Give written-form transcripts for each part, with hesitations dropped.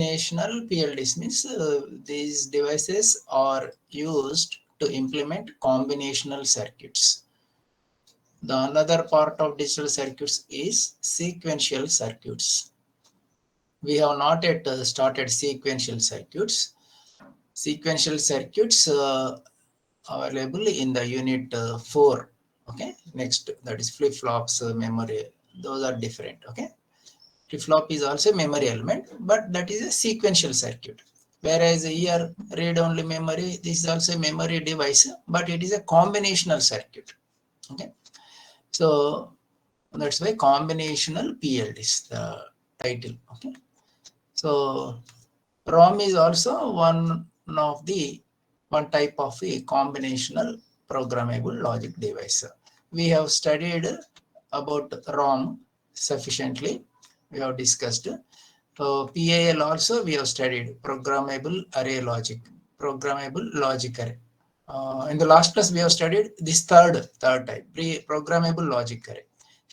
Combinational PLDs means these devices are used to implement combinational circuits. The another part of digital circuits is sequential circuits. We have not yet started sequential circuits. Sequential circuits available in the unit 4. Okay, next, that is flip-flops, memory. Those are different. Okay, flip-flop is also memory element, but that is a sequential circuit. Whereas here, read-only memory, this is also a memory device, but it is a combinational circuit. Okay, so that's why combinational PLD is the title. Okay, so ROM is also one type of a combinational programmable logic device. We have studied about ROM sufficiently. We have discussed. PAL also we have studied programmable array logic, programmable logic array. In the last class we have studied this third type, programmable logic array.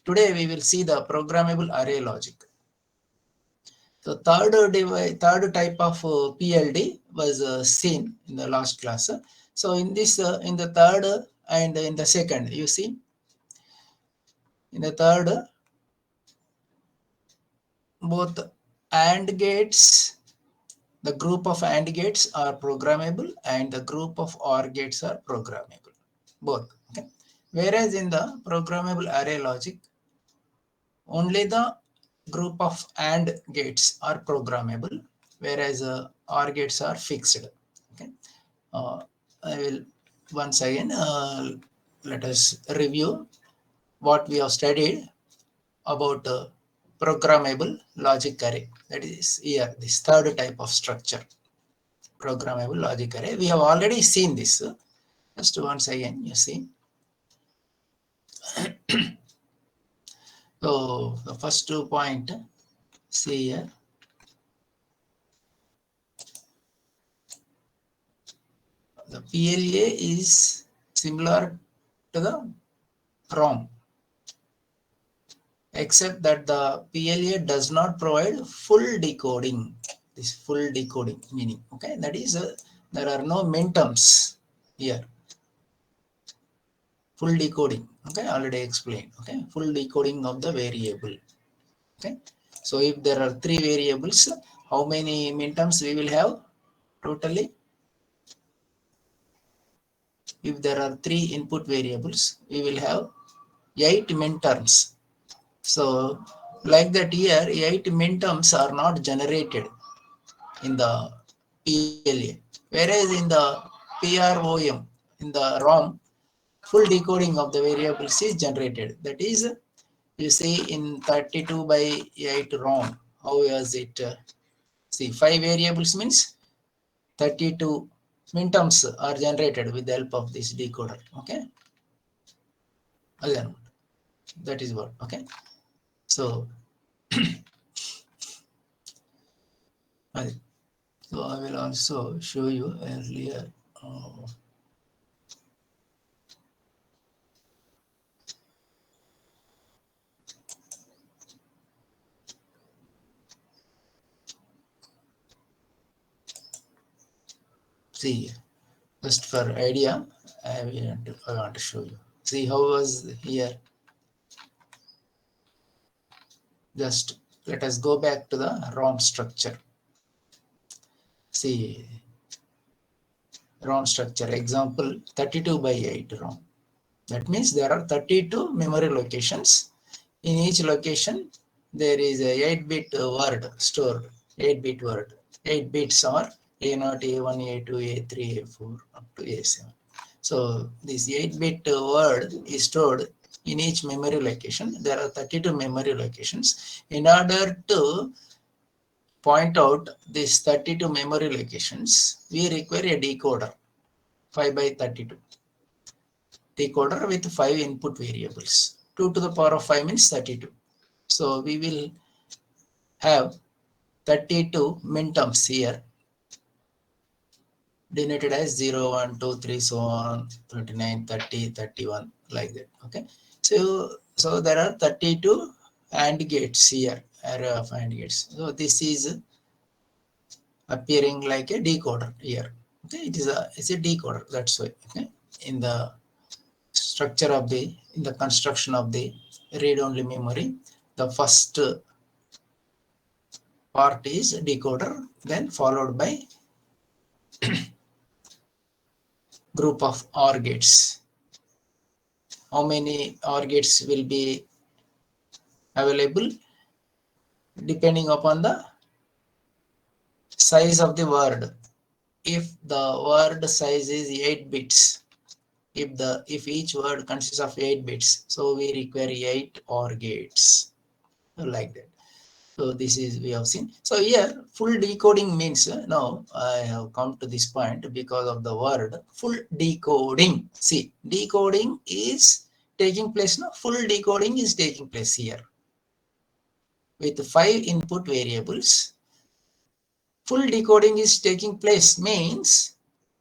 Today we will see the programmable array logic. So third type of PLD was seen in the last class. So in this, in the third and in the second, you see, in the third, both AND gates, the group of AND gates are programmable and the group of OR gates are programmable, both. Okay. Whereas in the programmable array logic, only the group of AND gates are programmable, whereas OR gates are fixed. Okay. I will once again let us review what we have studied about programmable logic array. That is here, this third type of structure, programmable logic array. We have already seen this. Just once again, you see. So the first 2 point, see here. The PLA is similar to the ROM, except that the PLA does not provide full decoding. This full decoding meaning, okay, that is there are no minterms here. Full decoding, okay, already explained. Okay, full decoding of the variable. Okay, so if there are 3 variables, how many minterms we will have totally? If there are 3 input variables, we will have 8 minterms. So like that here, 8 minterms are not generated in the PLA. Whereas in the PROM, in the ROM, full decoding of the variables is generated. That is, you see in 32 by 8 ROM, how was it? See, 5 variables means 32 minterms are generated with the help of this decoder. Okay. Again, that is what. Okay. So, so I will also show you earlier. See, just for idea, I want to show you. See how was here. Just let us go back to the ROM structure. See, ROM structure, example 32 by 8 ROM. That means there are 32 memory locations. In each location, there is a 8-bit word stored, 8-bit word. 8 bits are A0, A1, A2, A3, A4, up to A7. So this 8-bit word is stored in each memory location. There are 32 memory locations. In order to point out these 32 memory locations, we require a decoder, 5 by 32. Decoder with 5 input variables. 2 to the power of 5 means 32. So we will have 32 minterms here, denoted as 0, 1, 2, 3, so on, 29, 30, 31, like that. Okay. So there are 32 AND gates here, array of AND gates. So this is appearing like a decoder here. Okay, it's a decoder, that's why. Okay, in the structure of in the construction of the read-only memory, the first part is decoder, then followed by group of OR gates. How many OR gates will be available depending upon the size of the word. If the word size is 8 bits, if each word consists of 8 bits, so we require 8 OR gates, like that. So this is we have seen. So here full decoding means, now I have come to this point because of the word full decoding. See, decoding is taking place now. Full decoding is taking place here with 5 input variables. Full decoding is taking place means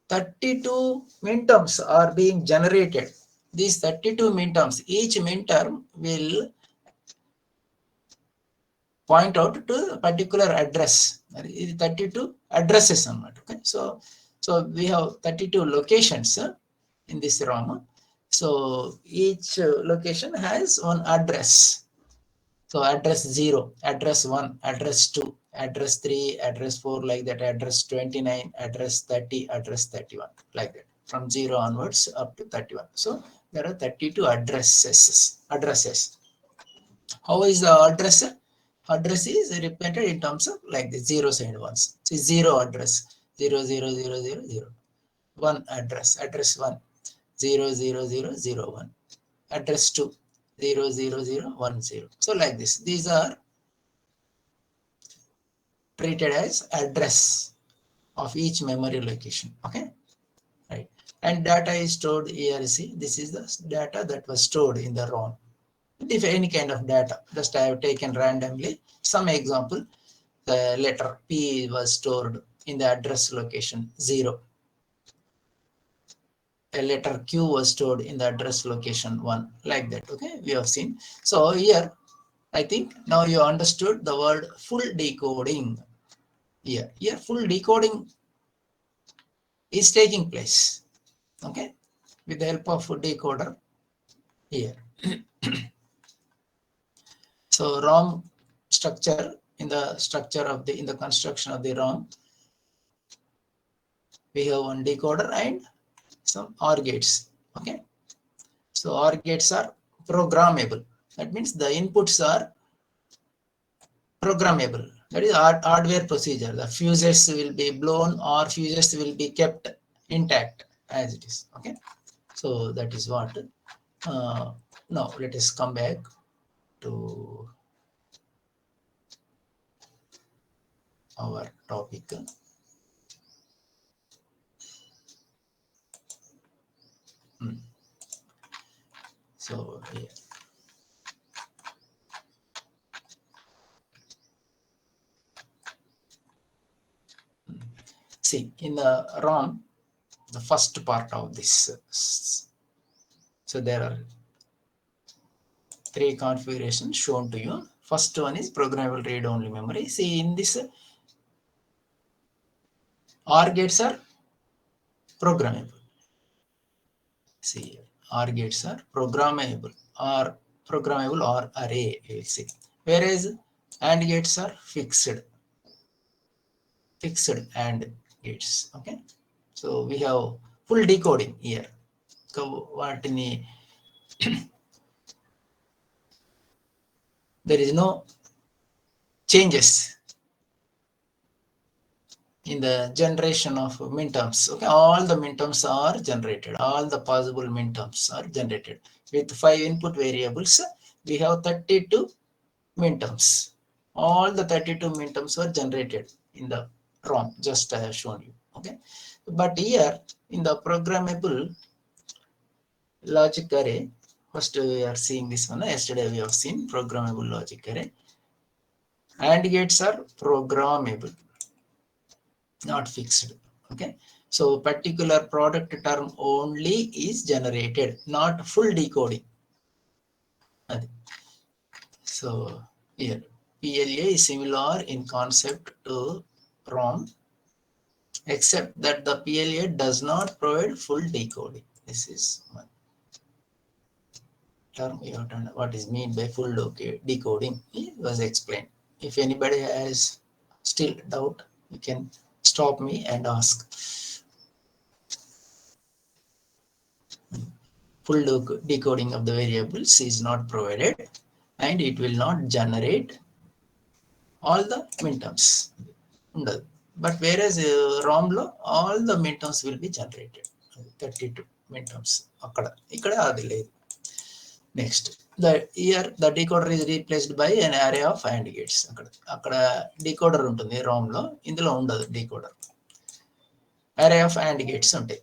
32 minterms are being generated. These 32 minterms, each minterm will point out to a particular address. 32 addresses on it. Okay, so we have 32 locations in this ROM. So each location has one address. So address 0, address 1, address 2, address 3, address 4, like that, address 29, address 30, address 31, like that, from 0 onwards up to 31. So there are 32 addresses. How is the address? Address is represented in terms of like the zeros and ones. So 0 address, 0, 0, 0, 0, 0. 1 address, address 1, 0, 0, 0, 0, 1. Address 2, 0, 0, 0, 1, 0. So like this, these are treated as address of each memory location. Okay, right. And data is stored here. See, this is the data that was stored in the ROM. If any kind of data, just I have taken randomly some example. The letter P was stored in the address location 0. A letter Q was stored in the address location 1, like that. Okay, we have seen. So here, I think now you understood the word full decoding. Here full decoding is taking place. Okay, with the help of decoder here. So ROM structure, in the structure of in the construction of the ROM, we have one decoder and some OR gates. Okay, so OR gates are programmable. That means the inputs are programmable. That is hardware procedure. The fuses will be blown or fuses will be kept intact as it is. Okay, so that is what. Now let us come back to our topic. So here. See, in the ROM, the first part of this, so there are 3 configurations shown to you. First one is programmable read-only memory. See, in this, OR gates are programmable. See, OR gates are programmable or array, you will see. Whereas AND gates are fixed AND gates. Okay, so we have full decoding here. So what there is no changes in the generation of minterms. Okay, all the minterms are generated. All the possible minterms are generated. With 5 input variables, we have 32 minterms. All the 32 minterms were generated in the ROM, just I have shown you. Okay, but here in the programmable logic array, first we are seeing this one. Yesterday we have seen programmable logic array. AND gates are programmable, not fixed. Okay, so particular product term only is generated, not full decoding. So here PLA is similar in concept to ROM. except that the PLA does not provide full decoding. This is one term you have to know what is meant by full decoding. It was explained. If anybody has still doubt, you can stop me and ask. Full decoding of the variables is not provided, and it will not generate all the minterms. But whereas ROM లో all the minterms will be generated. 32 minterms ikkada adi లేదు. Next, here the decoder is replaced by an array of AND gates. అక్కడ decoder ఉంటుంది ROM లో, ఇందులో ఉండదు decoder. Array of AND gates ఉంటాయి,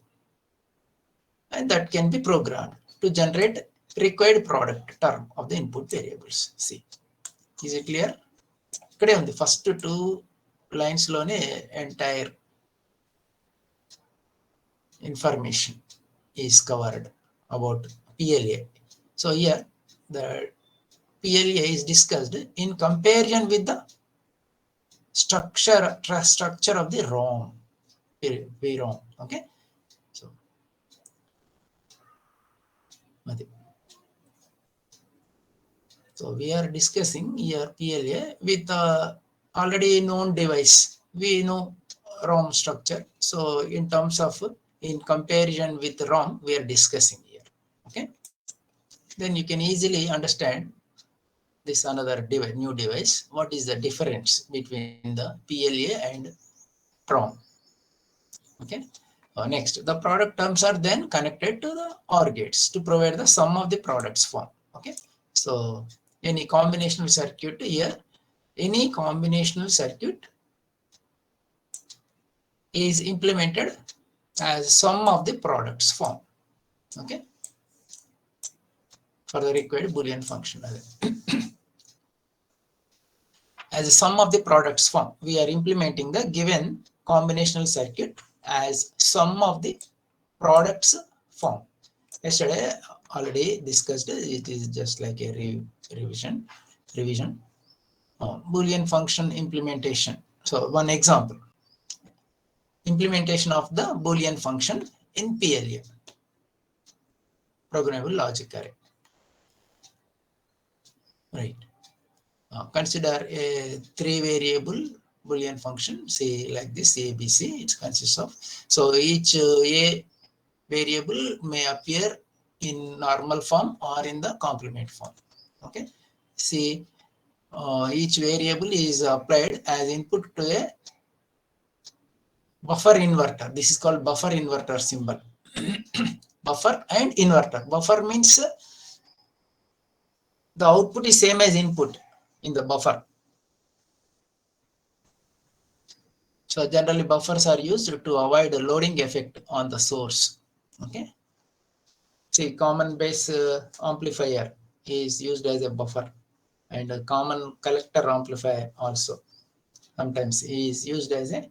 and that can be programmed to generate required product term of the input variables. See, is it clear? ఇక్కడే ఉంది, first 2 lines లోనే entire information is covered about PLA. So here the PLA is discussed in comparison with the structure of the ROM. VROM. Okay. So we are discussing here PLA with already known device. We know ROM structure. So in terms of in comparison with ROM, we are discussing here. Okay. Then you can easily understand this another device, new device. What is the difference between the PLA and ROM? Okay. Next, the product terms are then connected to the OR gates to provide the sum of the products form. Okay. So any combinational circuit here, any combinational circuit is implemented as sum of the products form. Okay. For the required Boolean function. As a sum of the products form, we are implementing the given combinational circuit as sum of the products form. Yesterday already discussed, it is just like a revision. Boolean function implementation. So one example, implementation of the Boolean function in PLA, programmable logic array. Right. Consider a 3 variable Boolean function, say like this, ABC. It consists of, so each A variable may appear in normal form or in the complement form. Okay. See, each variable is applied as input to a buffer inverter. This is called buffer inverter symbol. Buffer and inverter. Buffer means the output is same as input in the buffer. So generally buffers are used to avoid a loading effect on the source. Okay. See, common base amplifier is used as a buffer, and a common collector amplifier also sometimes is used as a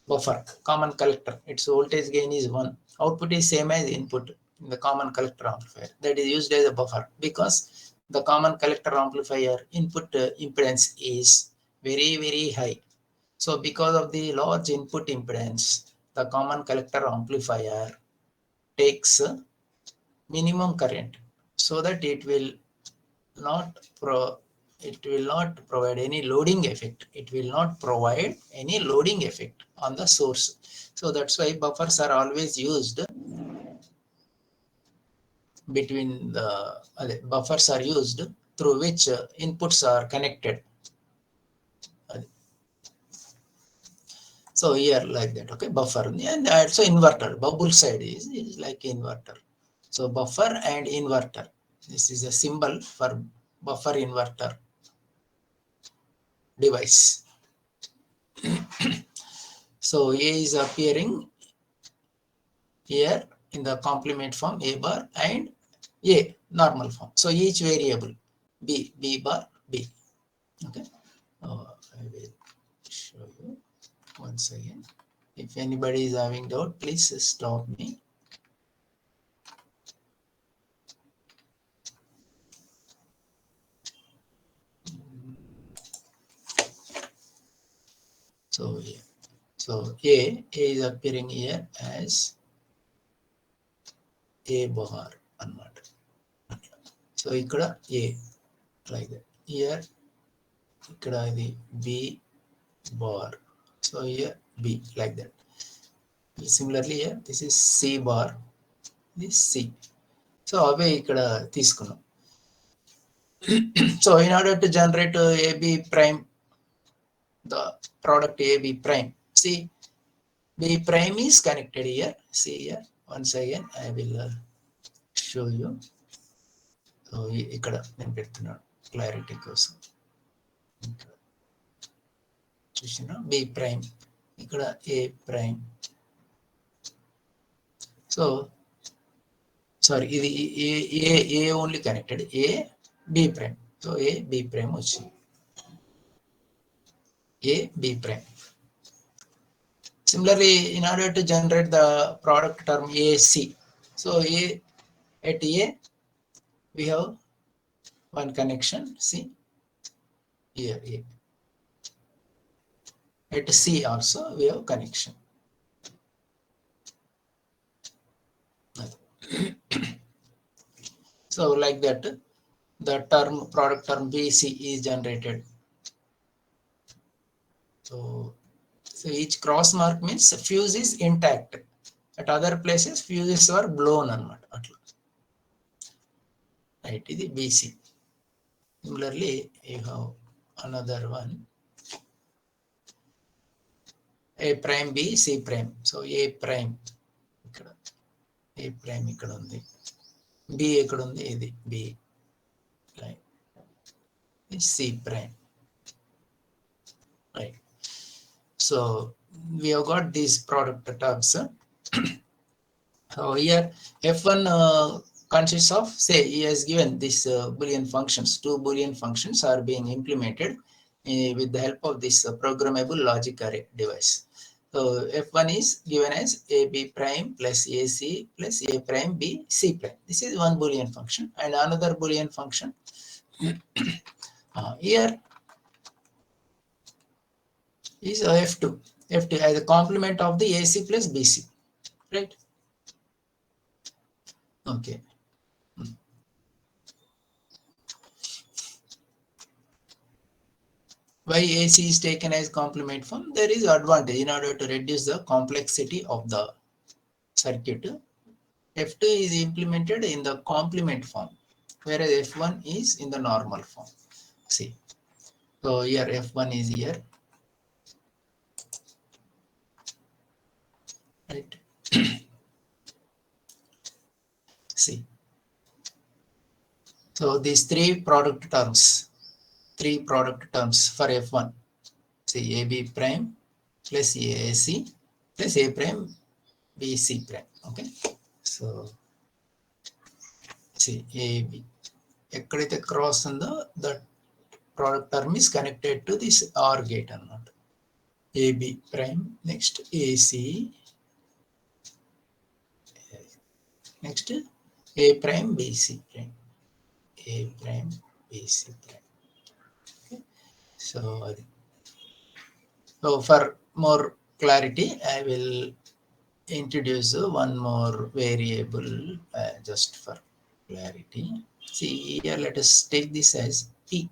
buffer. Common collector, its voltage gain is 1. Output is same as input in the common collector amplifier. That is used as a buffer because the common collector amplifier input impedance is very, very high. So because of the large input impedance, the common collector amplifier takes minimum current so that it will not provide any loading effect. It will not provide any loading effect on the source. So that's why buffers are always used between the buffers are used through which inputs are connected. So here like that, okay, buffer, and also inverter. Bubble side is like inverter. So buffer and inverter. This is a symbol for buffer inverter device. So A is appearing here in the complement form, A bar, and A normal form. So each variable B bar, B. Okay. I will show you once again. If anybody is having doubt, please stop me. So yeah. So A is appearing here as A bar అన్నమాట. So ఇక్కడ A like that. Here ఇక్కడ ఇది B bar. So here B like that. Similarly here this is C bar, this C. So అవే ఇక్కడ తీసుకున్నాం. So in order to generate AB prime, the product AB prime, see B prime is connected here. See here, once again I will show you. So ఇక్కడ నేను పెడుతున్నాను clarity కోసం. చూసినా B prime, ఇక్కడ A prime. So sorry, ఇది A only connected, A B prime. So A B prime వచ్చింది, A B prime. Similarly, in order to generate the product term AC, so at A we have one connection, see here A. At C also we have connection. So like that, the term product term BC is generated. So each cross mark means fuse is intact. At other places fuses are blown అన్నమాట అట్లా. Right, ఇది BC. Similarly, you have another one, A prime B C prime. So A prime ఇక్కడ, A prime ఇక్కడ ఉంది, B ఎక్కడ ఉంది, ఇది B, right, C prime, right. So we have got these product terms. So here F1 consists of, say he has given this Boolean functions. Two Boolean functions are being implemented with the help of this programmable logic array device. So F1 is given as AB prime plus AC plus A prime B C prime. This is one Boolean function, and another Boolean function here is F2 as a complement of the AC plus BC, right? Okay. Why AC is taken as complement form? There is advantage in order to reduce the complexity of the circuit. F2 is implemented in the complement form, whereas F1 is in the normal form. See, so here F1 is here, right? See, so these three product terms for F1. See, AB prime plus AC plus A prime BC prime. Okay, so see AB ekkadaithe cross undo, the product term is connected to this OR gate annamata. AB prime, next AC, next A prime BC prime, A prime BC prime. So for more clarity, I will introduce one more variable just for clarity. See here, let us take this as P.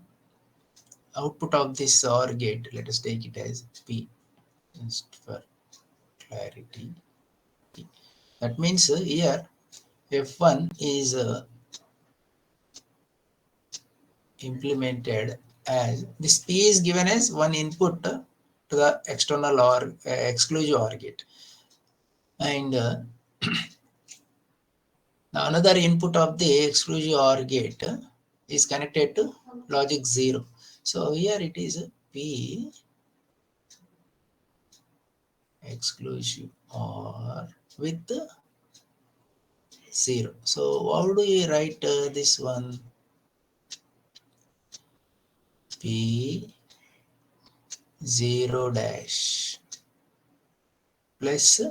Output of this OR gate, let us take it as P just for clarity. P. That means here F1 is implemented as this P is given as one input to the external or exclusive OR gate, and another input of the exclusive OR gate is connected to logic 0. So here it is P exclusive OR with 0. So how do we write this one? P 0 dash plus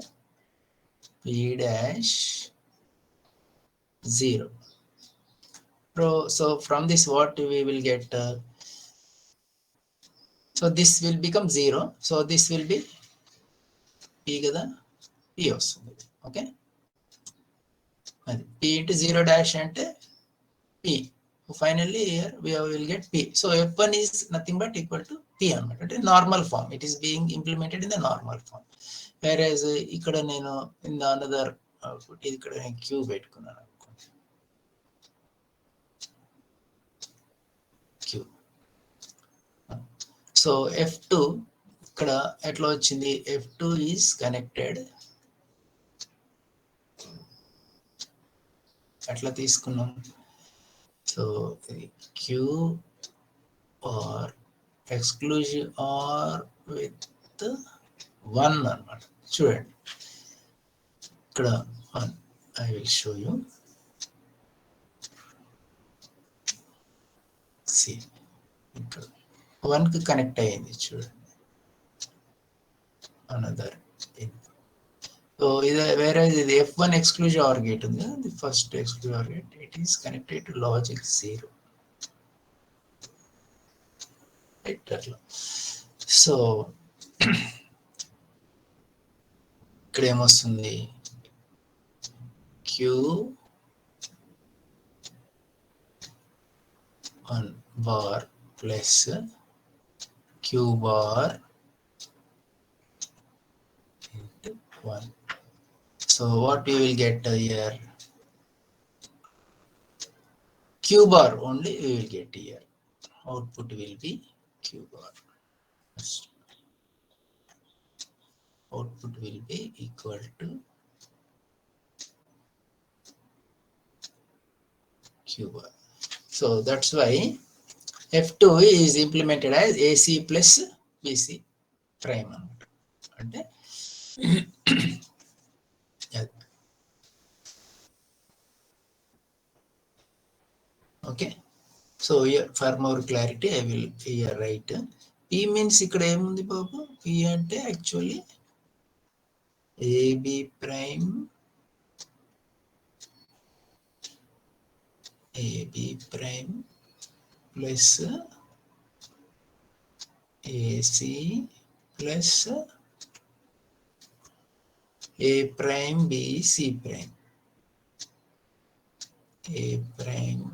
P dash 0. So from this what we will get? So this will become 0. So this will be p kada, p వస్తుంది. Okay, అది p into 0 dash అంటే p. Finally here we will get p. So f1 is nothing but equal to p అన్నమాట. అంటే normal form, it is being implemented in the normal form. వేరేజ్ ఇక్కడ నేను in the another ఇక్కడ నేను queue పెట్టుకున్నాను అనుకోండి, క్యూ. సో f2 ఇక్కడ ఎట్లా వచ్చింది, f2 ఈజ్ కనెక్టెడ్, ఎట్లా తీసుకున్నాం. So Q are exclusive or with 1 అన్నమాట. చూడండి ఇక్కడ 1, I will show you. See ఇక్కడ 1 కి కనెక్ట్ అయ్యింది చూడండి, అనదర్. సో ఇది వేరే, ఇది f1 ఎక్స్క్లూజివ్ ఆర్ గేట్ ఉంది, the first exclusive or gate, it is connected to logic 0. అట్లా. సో ఇక్కడ ఏమొస్తుంది, Q 1 bar plus Q bar into 1. So what we will get here, q bar only we will get here. Output will be q bar. Output will be equal to q bar. So that's why f2 is implemented as ac plus bc prime అంటే okay. So for more clarity I will here right p means ఇక్కడ ఏముంది బాబు, p అంటే actually ab prime plus ac plus a prime b c prime, a prime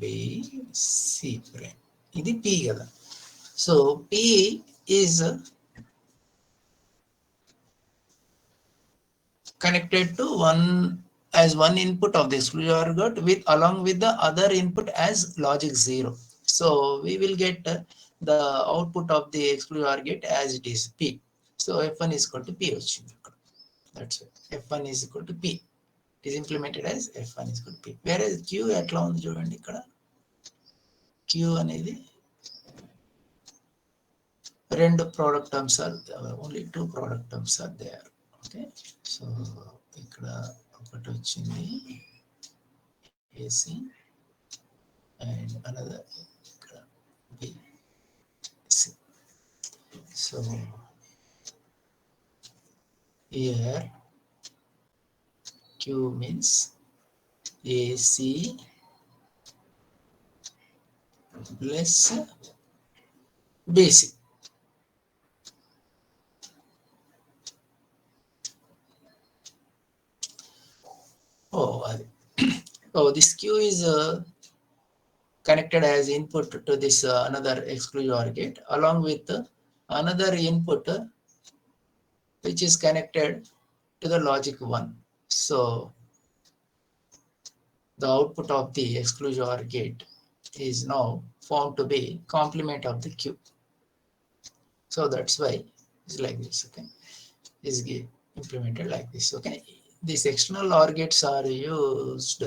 b c prime. ఇది p కదా. So p is connected to one input of the exclusive OR gate with along with the other input as logic 0. So we will get the output of the exclusive OR gate as it is p. So f1 is equal to p వచ్చింది. That's it. f1 is equal to p. It is implemented as f1 is equal to p. Whereas q ఎట్లా ఉంది చూడండి, ఇక్కడ q అనేది రెండు product terms are only 2 product terms are there. Okay, so ఇక్కడ ఒకటి వచ్చింది ac and another ఇక్కడ b c. So here q means ac plus bc. Oh, this q is connected as input to this another exclusive OR gate along with another input which is connected to the logic 1. So the output of the exclusive OR gate is now found to be complement of the q. So that's why it's like this. Okay, is implemented like this. Okay, these external OR gates are used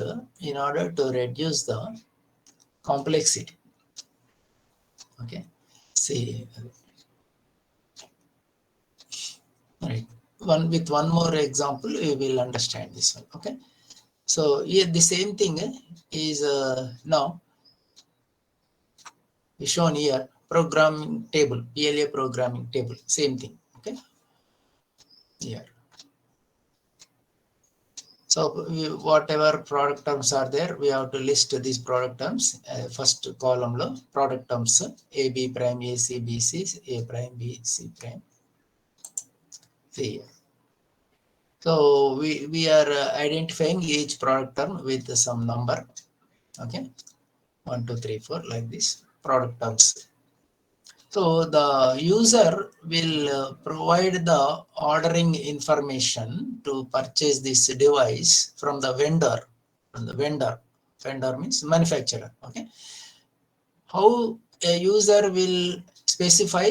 in order to reduce the complexity. Okay, see, right, with one more example we will understand this one. Okay, so here the same thing is now shown here, programming table, PLA programming table, same thing. Okay, here. So whatever product terms are there, we have to list these product terms. First column lo product terms AB prime AC BC, A prime B C prime. See, so we are identifying each product term with some number. Okay, 1, 2, 3, 4, like this product terms. So the user will provide the ordering information to purchase this device from the vendor. From the vendor, vendor means manufacturer. Okay, how a user will specify,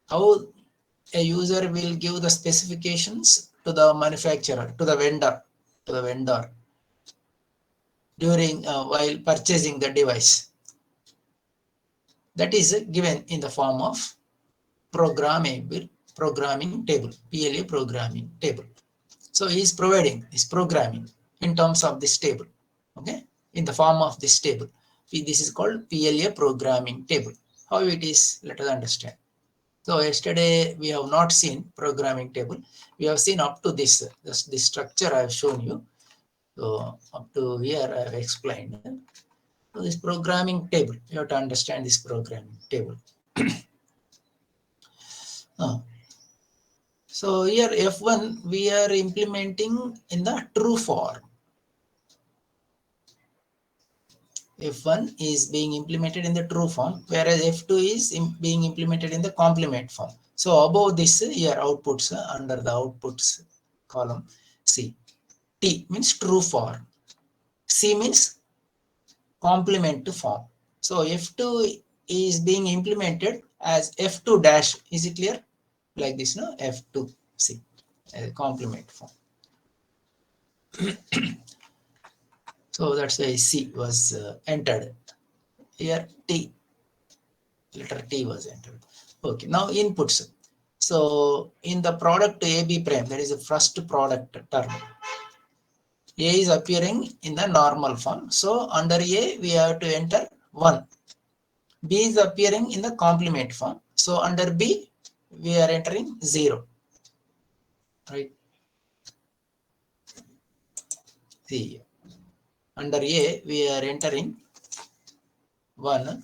how a user will give the specifications to the manufacturer, to the vendor during while purchasing the device. That is given in the form of programming table, PLA programming table. So he is providing this programming in terms of this table, okay, in the form of this table. This is called PLA programming table. How it is, let us understand. So yesterday we have not seen programming table. We have seen up to this structure I have shown you. So up to here I have explained. So this programming table, you have to understand this programming table. So here F1 we are implementing in the true form. F1 is being implemented in the true form, whereas F2 is being implemented in the complement form. So above this here outputs, under the outputs column, C. T means true form. C means complement form. So F2 is being implemented as F2 dash. Is it clear? Like this, no? F2 C, complement form. So that's why C was entered. Here T, letter T was entered. Okay, now inputs. So in the product AB prime, that is the first product term. A is appearing in the normal form. So under A, we have to enter 1. B is appearing in the complement form. So under B, we are entering 0. Right? See, under A, we are entering 1.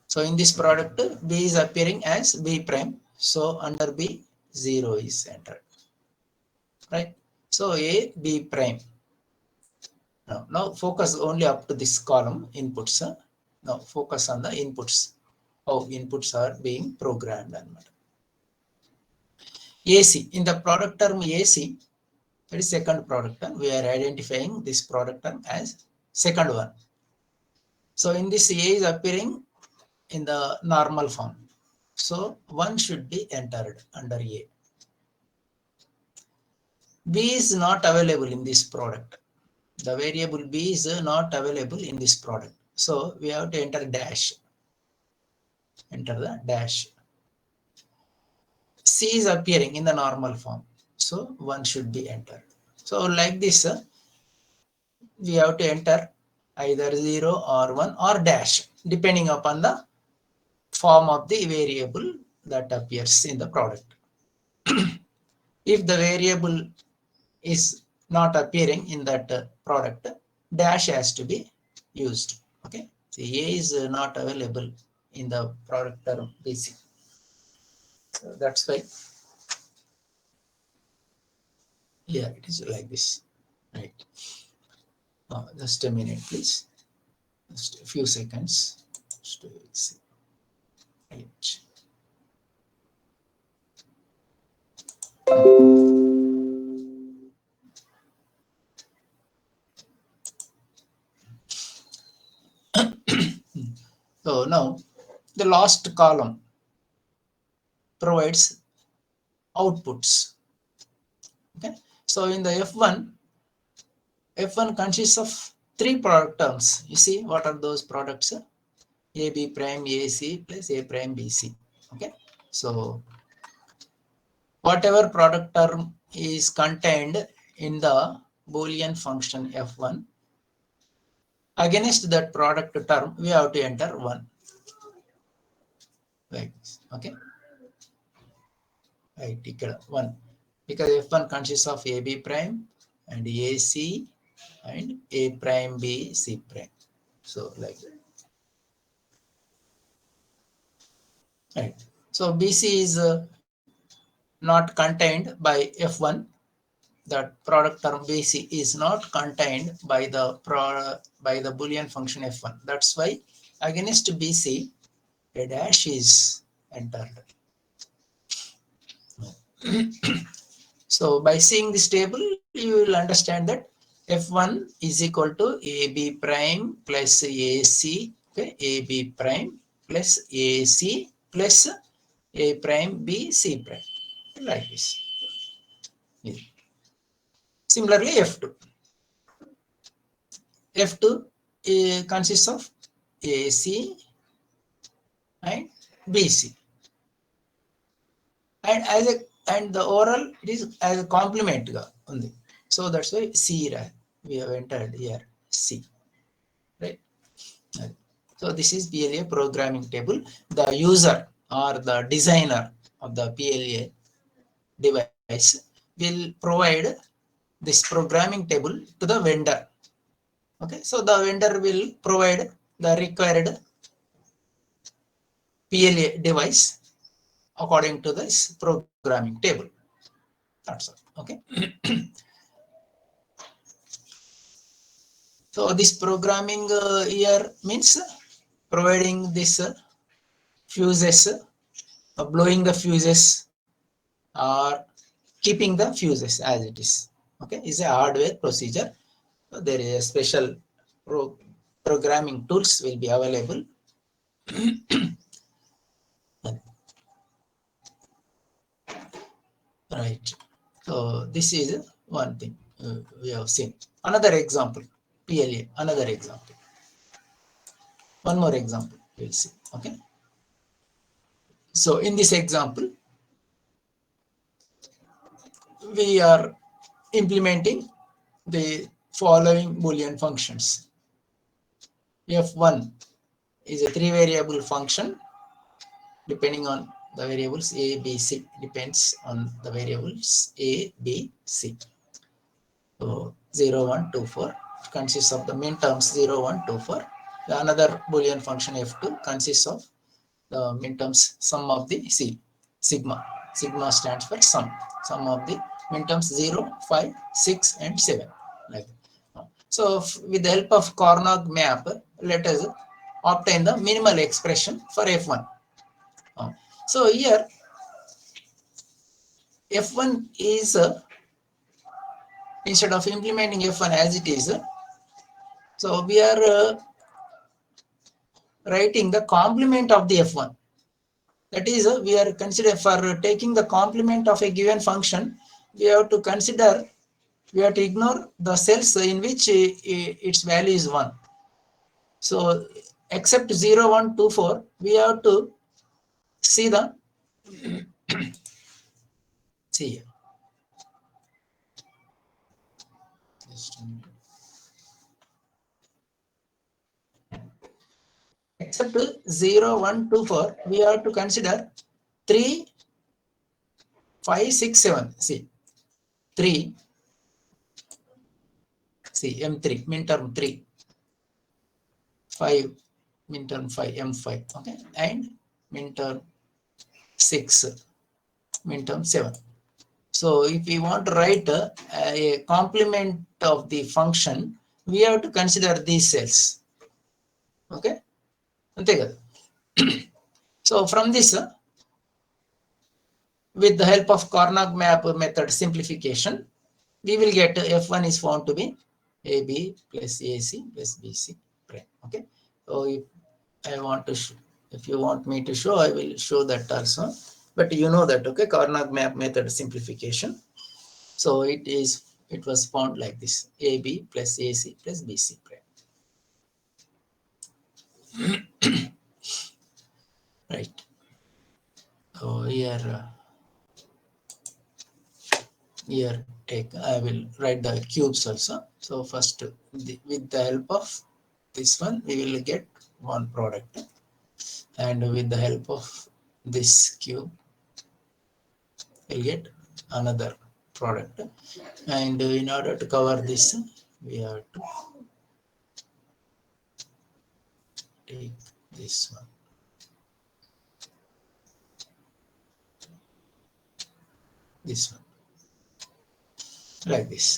So in this product, B is appearing as B prime. So under B, 0 is entered. Right? So A, B prime. Now focus only up to this column inputs. Now focus on the inputs. How inputs are being programmed. AC, in the product term AC, that is second product term, we are identifying this product term as second one. So in this A is appearing in the normal form. So 1 should be entered under A. B is not available in this product. The variable B is not available in this product. So we have to enter dash. Enter the dash. C is appearing in the normal form. So 1 should be entered. So like this, we have to enter either 0 or 1 or dash, depending upon the form of the variable that appears in the product. If the variable is not appearing in that product, dash has to be used. Okay, so A is not available in the product term BC. So that's why here it is like this. Right. Just a minute, please. Just a few seconds. Right. So now the last column provides outputs. Okay. So in the F1 consists of 3 product terms. You see what are those products? AB prime AC plus A prime BC. Okay. So whatever product term is contained in the Boolean function F1, against that product term, we have to enter 1. Like this. Okay. Right, equal 1. Because F1 consists of AB prime and AC and A prime B C prime. So like that. right? So BC is not contained by F1. That product term BC is not contained by the Boolean function F1. That's why against BC a dash is entered. So by seeing this table, you will understand that F1 is equal to AB prime plus AC, okay, AB prime plus AC plus A prime B C prime, like this. Similarly, F2. F2 consists of AC and BC. And the overall it is as a complement only. So that's why C we have entered here C, right? So this is PLA programming table. The user or the designer of the PLA device will provide this programming table to the vendor. Okay, so the vendor will provide the required PLA device according to this programming table. That's all. Okay. So this programming here means providing this fuses, blowing the fuses or keeping the fuses as it is. Okay, is a hardware procedure. There is a special programming tools will be available. Right. So this is one thing we have seen. Another example, PLA. Another example. One more example we'll see. Okay. So in this example, we are implementing the following Boolean functions. F1 is a 3-variable function depending on the variables A, B, C. Depends on the variables A, B, C. So 0, 1, 2, 4 consists of the min terms 0, 1, 2, 4. Another Boolean function F2 consists of the min terms sum of the C, sigma. Sigma stands for sum. Sum of the min terms 0, 5, 6 and 7. Like that. So with the help of Karnaugh map, let us obtain the minimal expression for F1. So here F1 is instead of implementing F1 as it is, so we are writing the complement of the F1. That is, we are consider for taking the complement of a given function, we have to consider, we have to ignore the cells in which its value is 1. So except 0, 1, 2, 4, we have to see the see except 0, 1, 2, 4, we have to consider 3, 5, 6, 7. See 3, see M3, min term 3, 5, min term 5, M5, okay, and min term 6, min term 7. So if we want to write a complement of the function, we have to consider these cells. Okay. So from this, with the help of Karnaugh map method simplification, we will get F1 is found to be AB plus AC plus BC prime. Okay. So if I want to show, if you want me to show, I will show that also. But you know that, okay, Karnaugh map method simplification. So it was found like this: AB plus AC plus BC prime. Right. So here take I will write the cubes also. So first, with the help of this one, we will get one product, and with the help of this cube, we'll get another product. And in order to cover this, we have to take this one. this one, like this.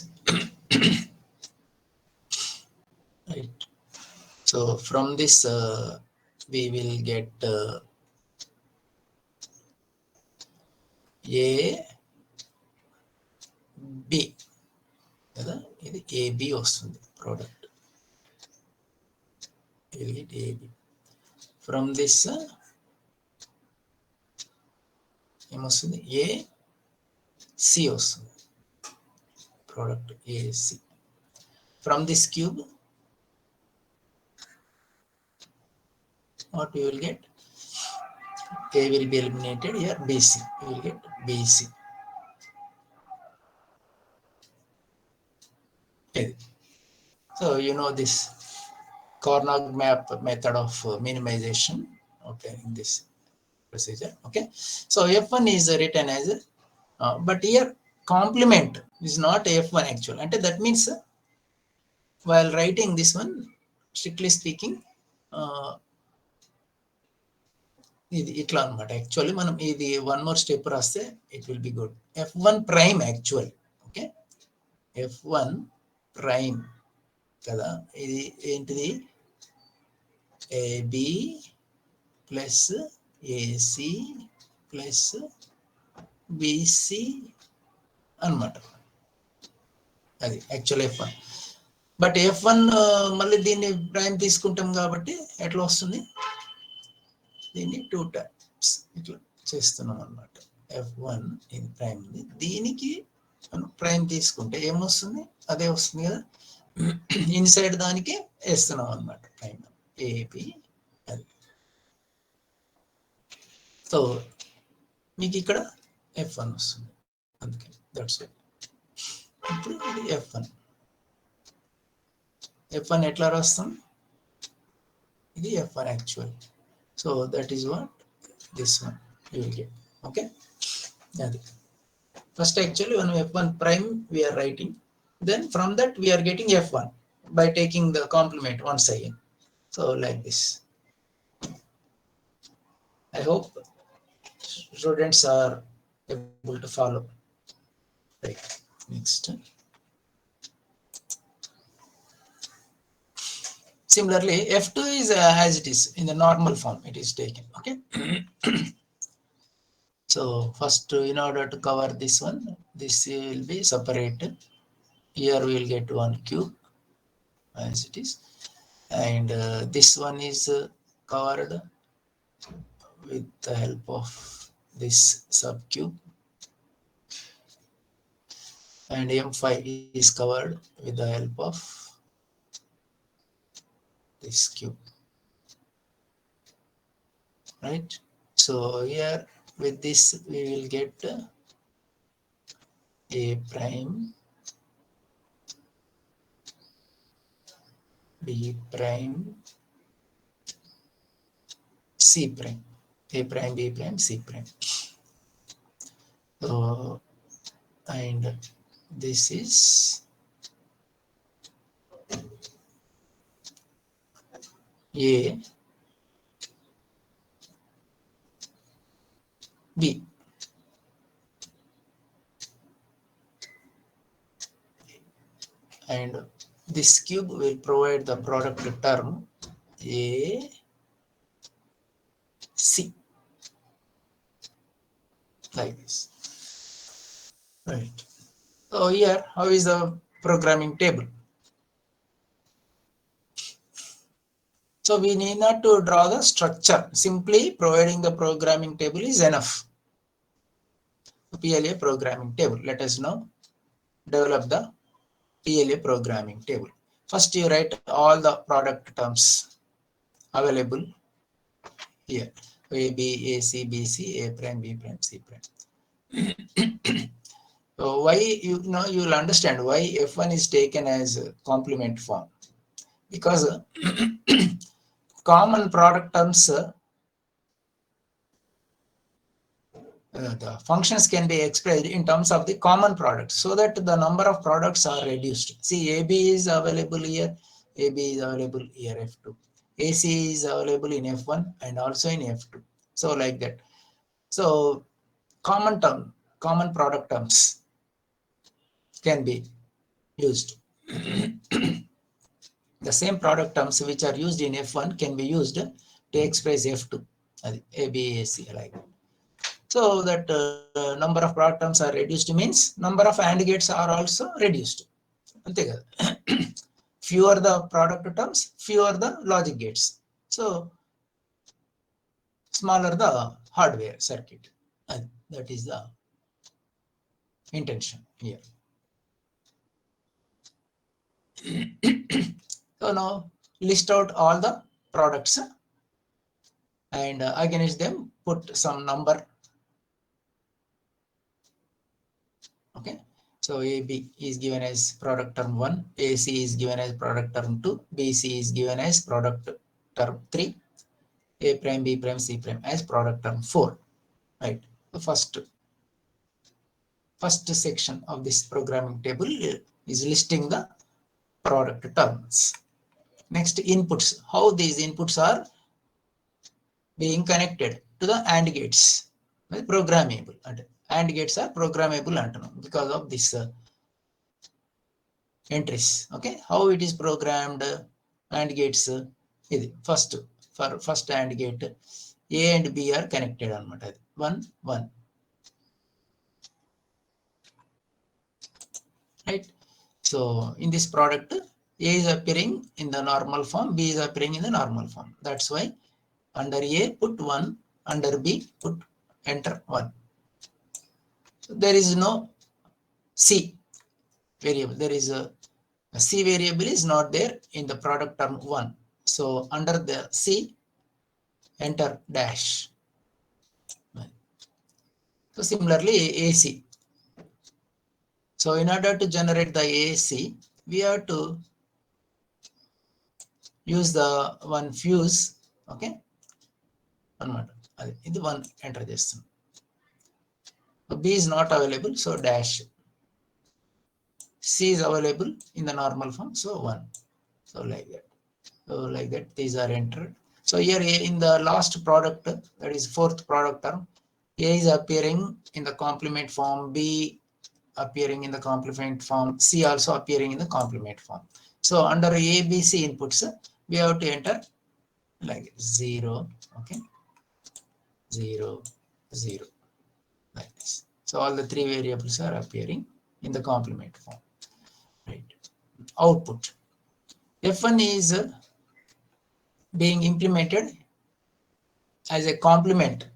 Right. So from this we will get A B కదా, ఇది AB వస్తుంది product. will get AB. From this ఏమొస్తుంది AC వస్తుంది product AC. From this cube what we will get? A will be eliminated here, BC. We will get BC. Okay. So you know this Karnaug map method of minimization. Okay, in this procedure. Okay, so F1 is written as but here complement is not F1 actual. And that means while writing this one, strictly speaking, ఇది ఇట్లా అనమాట. Actually మనం ఇది one more step రాస్తే it will be good. F1 prime actual. Okay, F1 prime కదా, ఇది ఏంటిది? AB plus AC plus BC అనమాట. అది యాక్చువల్ F1. బట్ F1 మళ్ళీ దీన్ని ప్రైమ్ తీసుకుంటాం కాబట్టి ఎట్లా వస్తుంది? దీన్ని 2 టైమ్స్ ఇట్లా చేస్తున్నాం అనమాట. F1 ఇది ప్రైమ్ ఉంది, దీనికి మనం ప్రైమ్ తీసుకుంటే ఏమొస్తుంది? అదే వస్తుంది కదా, ఇన్సైడ్ దానికి వేస్తున్నాం అనమాట ప్రైమ్ AB. అది సో మీకు ఇక్కడ F1 వస్తుంది, అందుకే దట్స్ ఇట్. ఇప్పుడు ఇది F1 ఎట్లా రాస్తాం? ఇది F1 actual. So that is what this one you will get. Okay, first actually when F1 prime we are writing, then from that we are getting F1 by taking the complement once again. So like this. I hope students are able to follow. Right. Next. Similarly, F2 is as it is in the normal form it is taken. Okay. So first, in order to cover this one, this will be separated. Here we will get one cube as it is, and this one is covered with the help of this subcube, and M5 is covered with the help of this cube, right? So here with this we will get A prime, B prime, C prime, A prime, B prime, C prime. So and this is A, B. And this cube will provide the product term A, C, like this. Right. So here, how is the programming table? So we need not to draw the structure. Simply providing the programming table is enough. PLA programming table. Let us now develop the PLA programming table. First, you write all the product terms available here. A, B, A, C, B, C, A prime, B prime, C prime. So why, you know, you will understand why F1 is taken as a complement form. Because common product terms, the functions can be expressed in terms of the common products, so that the number of products are reduced. See, AB is available here, AB is available here, F2. AC is available in F1 and also in F2. So like that. So common term, common product terms can be used. The same product terms which are used in F1 can be used to express F2, A, B, A, C, like that. So that number of product terms are reduced means number of AND gates are also reduced. Fewer the product terms, fewer the logic gates. So smaller the hardware circuit. That is the intention here. So now list out all the products and against them put some number. Okay, so AB is given as product term 1, AC is given as product term 2, BC is given as product term 3, A prime, B prime, C prime as product term 4. Right. The first section of this programming table is listing the product terms. Next, inputs. How these inputs are being connected to the AND gates. Programmable. AND gates are programmable because of this entries. Okay, how it is programmed? AND gates. For first AND gate, A and B are connected on 1, 1. Right. So in this product, A is appearing in the normal form, B is appearing in the normal form. That's why under A put 1, under B put enter 1. So there is no C variable. There is a C variable is not there in the product term 1. So under the C, enter dash. So similarly AC. So in order to generate the AC, we have to use the one fuse. Okay. In the one enter this. So B is not available, so dash. C is available in the normal form, so 1. So like that. So like that, these are entered. So here in the last product, that is fourth product term, A is appearing in the complement form, B appearing in the complement form, C also appearing in the complement form. So under A, B, C inputs, we have to enter like 0, okay, 0, 0, like this. So all the three variables are appearing in the complement form. Right. Output. F1 is being implemented as a complement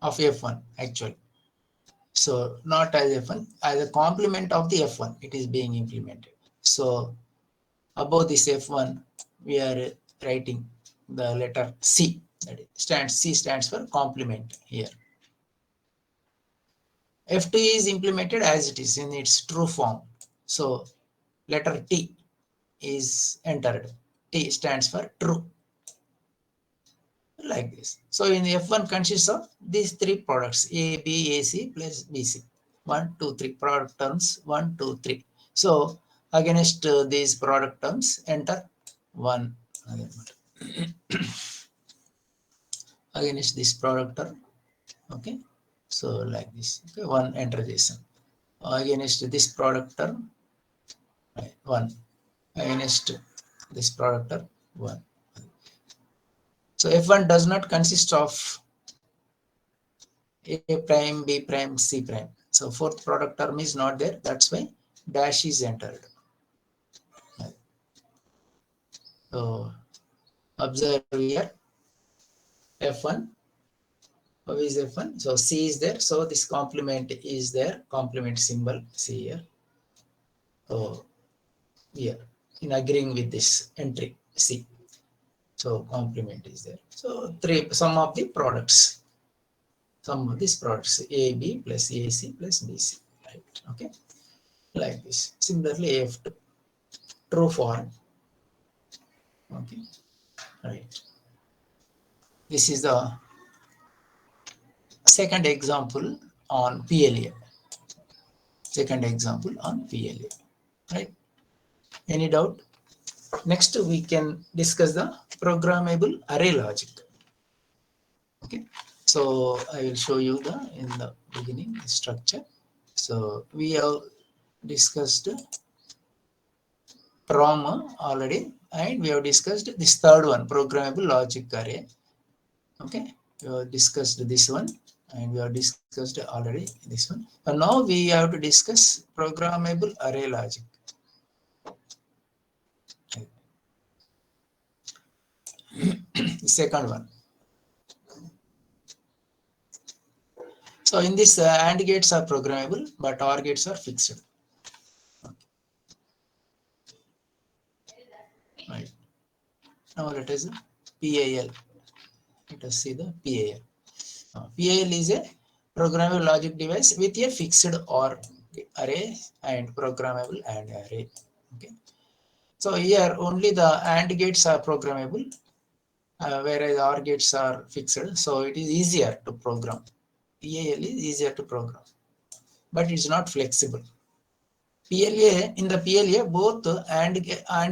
of F1 actually. So not as F1, as a complement of the F1, it is being implemented. So above this F1, we are writing the letter C. That is C stands for complement here. F2 is implemented as it is in its true form. So letter T is entered. T stands for true. Like this. So in F1 consists of these three products, A, B, AC plus BC. 1, 2, 3 product terms, 1, 2, 3. So against these product terms, enter 1. Against this product term, okay. So like this, okay, 1 enter this. Against this product term, 1. Against this product term, 1. So F1 does not consist of A prime, B prime, C prime. So fourth product term is not there. That's why dash is entered. So observe here F1. How is F1? So C is there. So this complement is there. Complement symbol C here. So here in agreeing with this entry C. So complement is there. So sum of the products. Sum of these products AB plus AC plus BC. Right. Okay. Like this. Similarly F2. True form. Okay. Right. This is the second example on PLA. Second example on PLA. Right. Any doubt? Next, we can discuss the programmable array logic. Okay. So I will show you in the beginning the structure. So we have discussed PROM already, and we have discussed this third one, programmable logic array. Okay, we have discussed this one, and we have discussed already this one. And now we have to discuss programmable array logic. The second one. So in this, AND gates are programmable, but OR gates are fixed. Right. Now let us PAL. Let us see the PAL. PAL is a programmable logic device with a fixed OR array and programmable AND array. Okay. So here only the AND gates are programmable, whereas OR gates are fixed. So it is easier to program. PAL is easier to program, but it's not flexible. PLA, in the PLA, both AND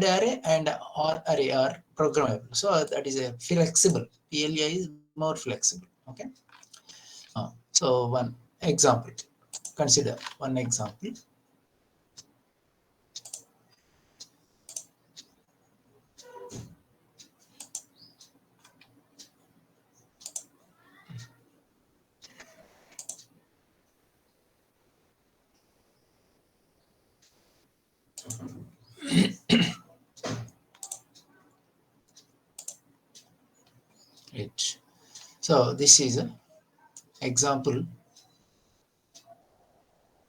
array and OR array are programmable. So that is a flexible. PLA is more flexible. Okay. So one example. Consider one example. Right. So this is an example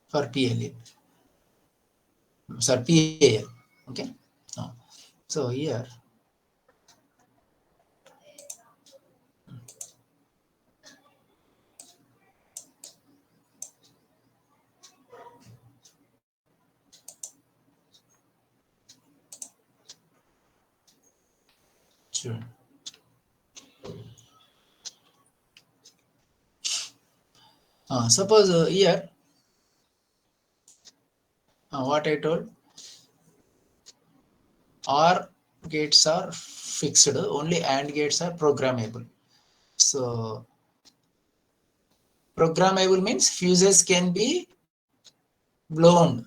for PLA. Sorry, PAL. Okay. So here, sure. Suppose here, what I told, OR gates are fixed, only AND gates are programmable. So programmable means fuses can be blown.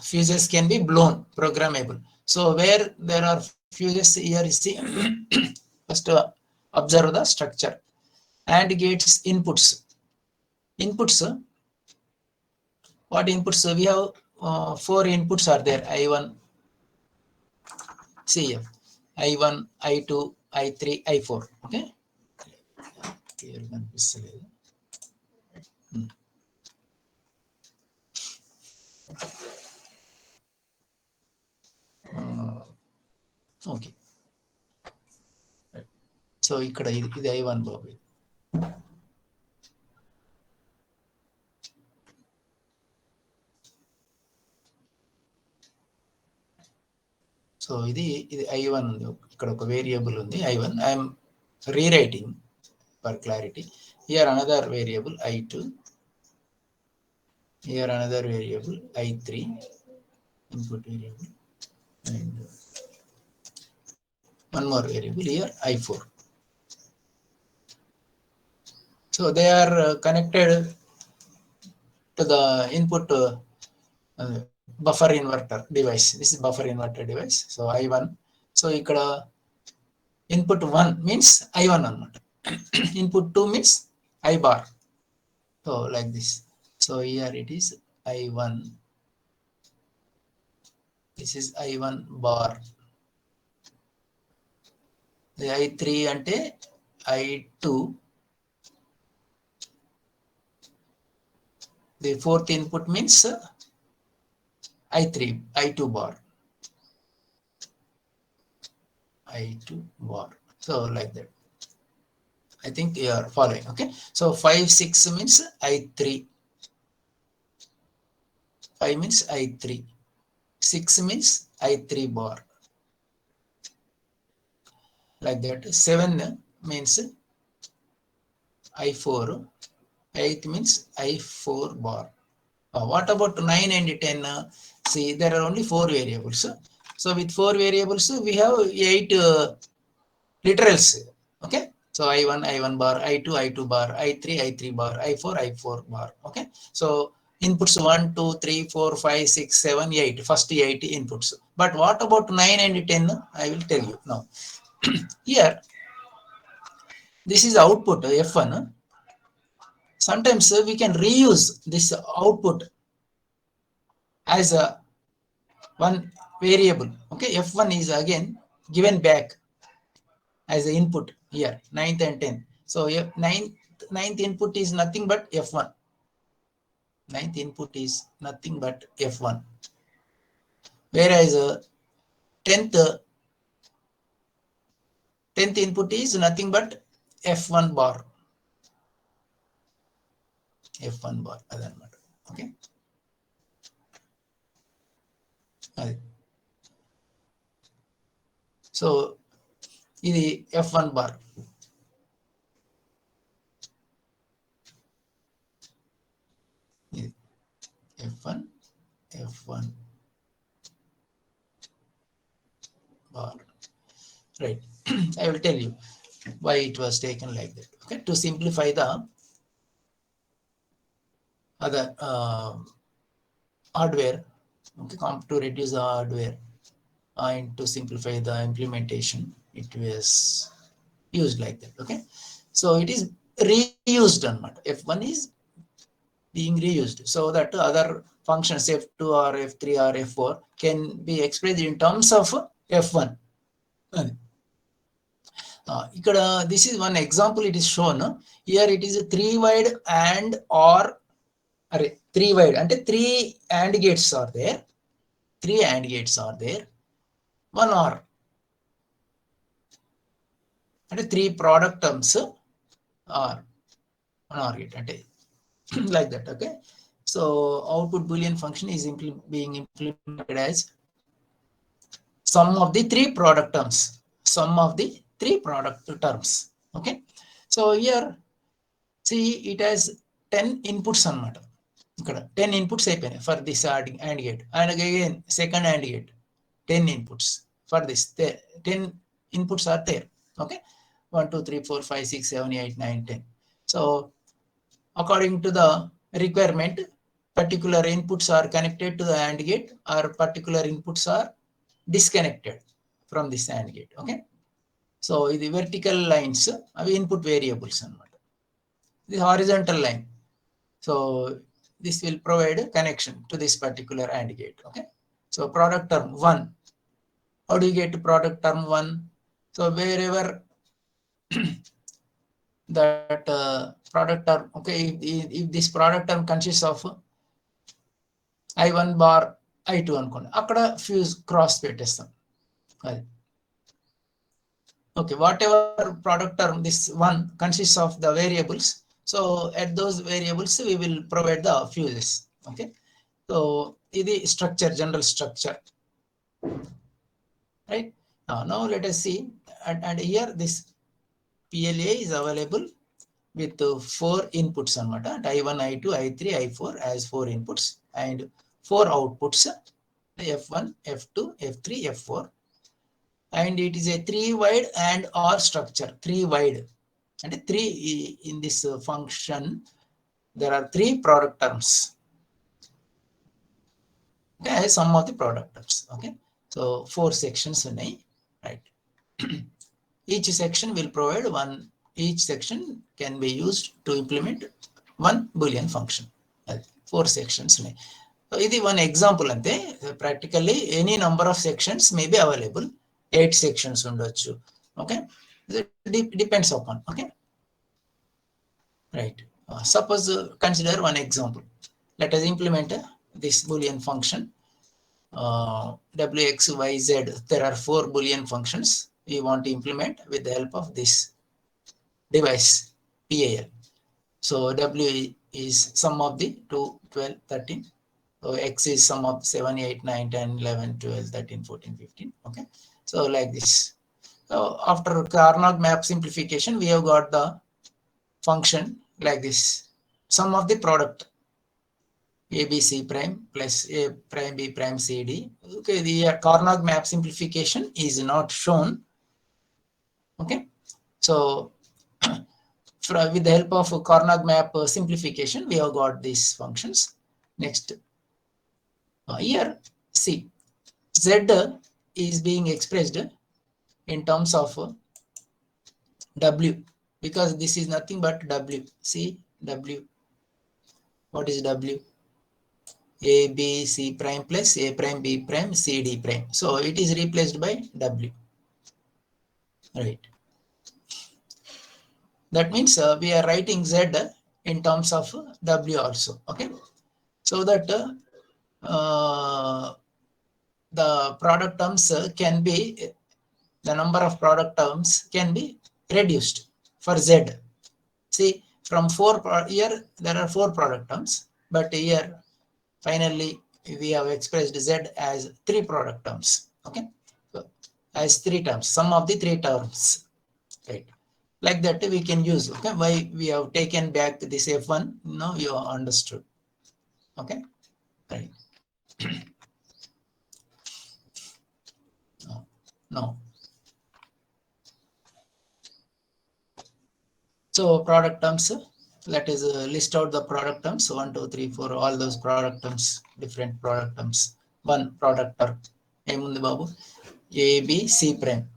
Fuses can be blown, programmable. So where there are fuses, here is the first observe the structure. AND gates inputs. Inputs, what inputs? We have 4 inputs are there. I1, see here, I1, I2, I3, I4. Okay. Here okay. So ఇక్కడ ఇది I1 బాబు. So ఇది I1 ఉంది, ఇక్కడ ఒక variable ఉంది I1. I'm rewriting for clarity. Here another variable I2. Here another variable I3, input variable, and one more variable here I4. So they are connected to the input buffer inverter device. This is buffer inverter device. So I1. So ikkada input 1 means I1 anamata. Input 2 means I bar. So like this. So here it is I1. This is I1 bar. The I3 ante I2. The fourth input means I3, I2 bar. I2 bar. So like that. I think you are following. Okay. So 5, 6 means I3. 5 means I3. 6 means I3 bar. Like that. 7 means I4. 8 means I4 bar. What about 9 and 10? See, there are only 4 variables. So with 4 variables, we have 8 literals. Okay. So I1, I1 bar, I2, I2 bar, I3, I3 bar, I4, I4 bar. Okay. So inputs 1, 2, 3, 4, 5, 6, 7, 8. First 8 inputs. But what about 9 and 10? I will tell you now. Here, this is output F1. Sometimes we can reuse this output as a one variable. Okay, F1 is again given back as the input here, 9th and 10th. So ninth input is nothing but F1. Ninth input is nothing but F1. Whereas 10th input is nothing but F1 bar. F1 bar. Okay. So this F1 bar. F1 bar. Right. I will tell you why it was taken like that. Okay. To simplify the other hardware, okay, to reduce the hardware and to simplify the implementation, it was used like that. Okay. So it is reused. F1 is being reused so that other functions F2 or F3 or F4 can be expressed in terms of F1. This is one example it is shown. Here it is a 3 wide and or 3 wide and 3 AND gates are there. 3 AND gates are there. 1 OR. And 3 product terms are 1 OR gate. Like that. Okay. So output Boolean function is being implemented as sum of the 3 product terms. Sum of the 3 product terms. Okay. So here, see, it has 10 inputs on 10 inputs for this AND gate. And again, second AND gate, 10 inputs for this. 10 inputs are there. Okay. 1, 2, 3, 4, 5, 6, 7, 8, 9, 10. So according to the requirement, particular inputs are connected to the AND gate or particular inputs are disconnected from this AND gate. Okay. So the vertical lines are input variables. The horizontal line. So this will provide a connection to this particular AND gate. Okay. So product term 1. How do you get product term 1? So wherever that product term, okay, if this product term consists of I1 bar I2 అనుకోండి, అక్కడ fuse cross పెట్టేస్తాం. Okay, whatever product term this one consists of the variables. So at those variables we will provide the fuses. Okay. So this structure, general structure. Right. Now let us see. And here this PLA is available with 4 inputs and I1, I2, I3, I4 as 4 inputs and 4 outputs F1, F2, F3, F4. And it is a 3 wide and OR structure. 3 wide and 3 in this function. There are 3 product terms. Okay, sum of the product terms. Okay, so 4 sections right. Each section will provide one. Each section can be used to implement one Boolean function. 4 sections. So this is one example. Practically any number of sections may be available. 8 sections undochu. Okay, it depends upon. Okay, right. Suppose consider one example. Let us implement this Boolean function. W, X, Y, Z. There are 4 Boolean functions we want to implement with the help of this device PAL. So W is sum of the 2, 12, 13. So X is sum of 7, 8, 9, 10, 11, 12, 13, 14, 15. Okay. So like this. So after Carnot map simplification, we have got the function like this. Sum of the product ABC prime plus A prime B prime CD. Okay, the Carnot map simplification is not shown. Okay, so with the help of Carnot map simplification, we have got these functions. Next, here see Z is being expressed in terms of W, because this is nothing but W. See W. What is W? A, B, C prime plus A prime, B prime, C, D prime. So it is replaced by W. Right. That means we are writing Z in terms of W also. Okay. So that the product terms can be, the number of product terms can be reduced for Z. See, from here there are 4 product terms, but here finally we have expressed Z as 3 product terms. Okay, so as 3 terms, sum of the 3 terms, right? Like that we can use. Okay, why we have taken back this F1? Now you understood. Okay, right. No. So product terms, that is list out the product terms 1, 2, 3, 4, all those product terms, different product terms. One product term. Emundi babu? A, B, C prime.